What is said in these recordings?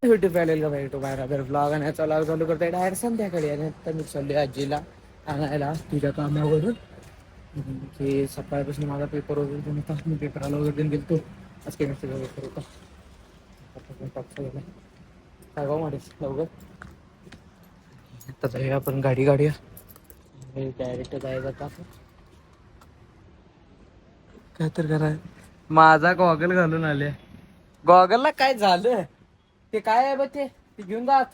YouTube channel का भाई तो बाहेर अगर ब्लॉग आणायचा ब्लॉग चालू करताय डायरेक्ट संध्याकाळी आणि आता मी चाललोय आजीला आणायला तुझ्या कामावरून की सकाळपासून माझा पेपर वगैरे होता मी पेपराला वगैरे देऊन गेलो आज केमिस्ट्रीचा पेपर होता काय गाव मारेस लवकर आता जाऊया आपण गाडी डायरेक्ट जायचं आता काय तर करा माझा गॉगल घालून आले गॉगलला काय झालं ते काय आहे बघ ते घेऊन जात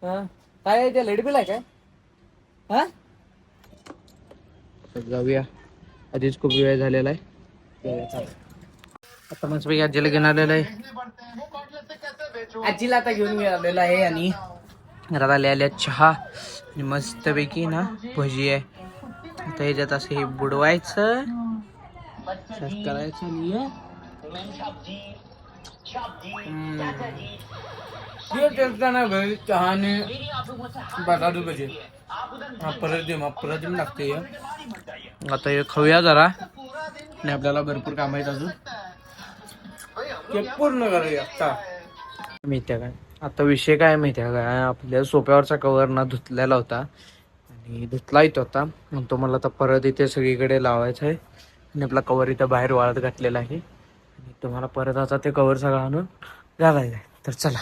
हा काय आहे ते लाईट बिल आहे काय हा जाऊया आधीच खूप वेळ झालेला आहे आता मस्त पैकी आजीला घेऊन आलेला आहे आजीला आता घेऊन आलेला आहे आणि घरात आल्या चहा आणि मस्त पैकी ना भजी आहे आता ह्याच्यात असं हे बुडवायचं करायचं नाही चहाने बटाटू भजी परत लागते आता हे खाऊया जरा आणि आपल्याला भरपूर काम आहेत अजून ते पूर्ण करूया आता माहितीये काय आता विषय काय माहितीये काय आपल्या सोप्यावरचा कवर ना धुतलेला होता आणि धुतला येतो होता म्हणतो मला आता परत इथे सगळीकडे लावायचं आहे आणि आपला कवर इथं बाहेर वाळत घातलेला आहे आणि तुम्हाला परत आता ते कवर सगळं आणून घालायचं आहे तर चला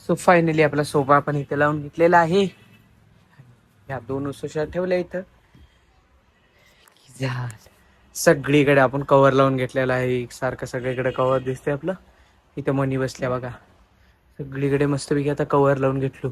सो फायनली आपला सोफा आपण इथे लावून घेतलेला आहे ह्या दोन उशा ठेवल्या इथं सगळीकडे आपण कव्हर लावून घेतलेला आहे सारखं सगळीकडे कव्हर दिसते आपलं इथं मनी बसल्या बघा सगळीकडे मस्तपैकी आता कव्हर लावून घेतलो